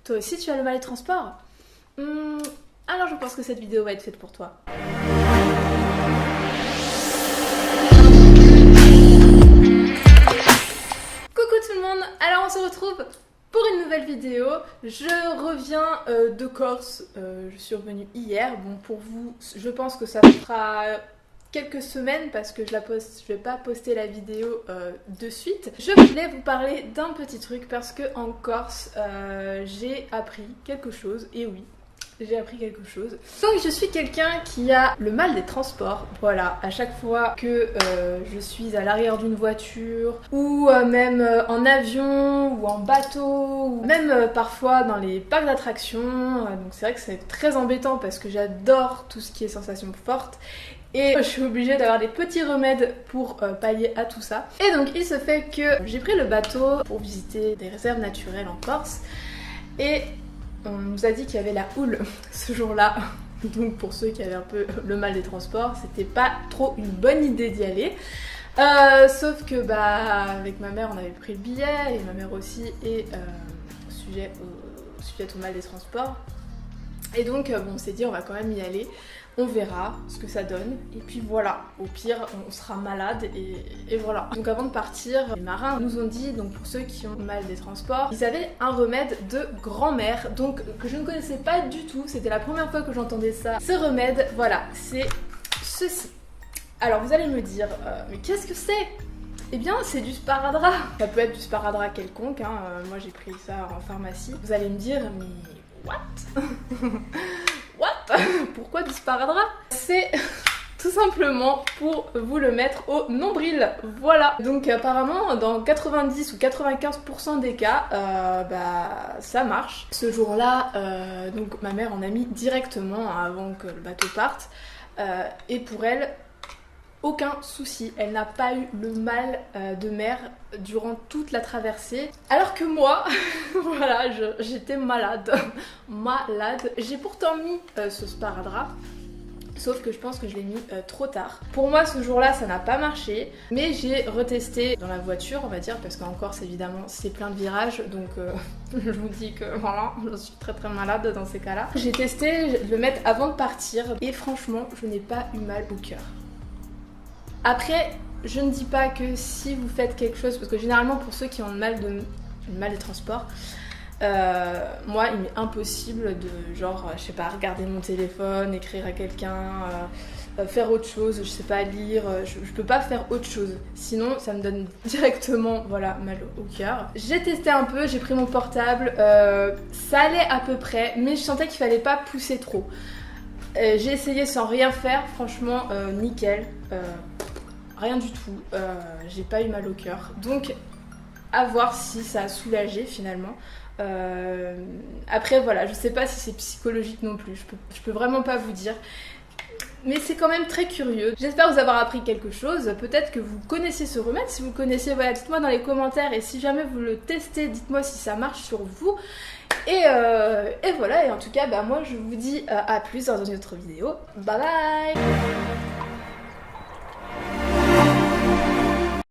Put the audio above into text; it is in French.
Toi aussi tu as le mal des transports? Alors je pense que cette vidéo va être faite pour toi. Coucou tout le monde, alors on se retrouve pour une nouvelle vidéo. Je reviens de Corse, je suis revenue hier. Bon, pour vous, je pense que ça fera quelques semaines parce que je vais pas poster la vidéo de suite. Je voulais vous parler d'un petit truc parce que en Corse, j'ai appris quelque chose, et oui. J'ai appris quelque chose. Donc je suis quelqu'un qui a le mal des transports. Voilà, à chaque fois que je suis à l'arrière d'une voiture, ou même en avion, ou en bateau, ou même parfois dans les parcs d'attractions. Donc c'est vrai que c'est très embêtant parce que j'adore tout ce qui est sensations fortes. Et je suis obligée d'avoir des petits remèdes pour pallier à tout ça. Et donc il se fait que j'ai pris le bateau pour visiter des réserves naturelles en Corse. Et on nous a dit qu'il y avait la houle ce jour-là, donc pour ceux qui avaient un peu le mal des transports, c'était pas trop une bonne idée d'y aller. Sauf que avec ma mère on avait pris le billet, et ma mère aussi, et sujet au mal des transports. Et donc on s'est dit on va quand même y aller, on verra ce que ça donne, et puis voilà, au pire on sera malade et voilà. Donc avant de partir, les marins nous ont dit, donc pour ceux qui ont mal des transports, ils avaient un remède de grand-mère, donc que je ne connaissais pas du tout, c'était la première fois que j'entendais ça. Ce remède, voilà, c'est ceci. Alors vous allez me dire, mais qu'est-ce que c'est ? Eh bien c'est du sparadrap. Ça peut être du sparadrap quelconque, hein. Moi j'ai pris ça en pharmacie. Vous allez me dire, mais what? What? Pourquoi du sparadrap? C'est tout simplement pour vous le mettre au nombril, voilà. Donc apparemment dans 90 ou 95% des cas, ça marche. Ce jour-là, donc ma mère en a mis directement avant que le bateau parte, et pour elle, aucun souci, elle n'a pas eu le mal de mer durant toute la traversée. Alors que moi, voilà, j'étais malade. J'ai pourtant mis ce sparadrap, sauf que je pense que je l'ai mis trop tard. Pour moi, ce jour-là, ça n'a pas marché, mais j'ai retesté dans la voiture, on va dire, parce qu'en Corse, évidemment, c'est plein de virages, donc je vous dis que voilà, je suis très très malade dans ces cas-là. J'ai testé de le mettre avant de partir, et franchement, je n'ai pas eu mal au cœur. Après, je ne dis pas que si vous faites quelque chose, parce que généralement pour ceux qui ont le mal des transports, moi il m'est impossible de genre, je sais pas, regarder mon téléphone, écrire à quelqu'un, faire autre chose, je sais pas, lire, je peux pas faire autre chose. Sinon ça me donne directement, voilà, mal au cœur. J'ai testé un peu, j'ai pris mon portable, ça allait à peu près, mais je sentais qu'il fallait pas pousser trop. J'ai essayé sans rien faire, franchement nickel. Rien du tout, j'ai pas eu mal au cœur, donc à voir si ça a soulagé finalement. Après voilà, je sais pas si c'est psychologique non plus, je peux vraiment pas vous dire, mais c'est quand même très curieux. J'espère vous avoir appris quelque chose, peut-être que vous connaissez ce remède, si vous le connaissez, voilà, dites-moi dans les commentaires, et si jamais vous le testez, dites-moi si ça marche sur vous. Et voilà, et en tout cas, moi je vous dis à plus dans une autre vidéo, bye bye.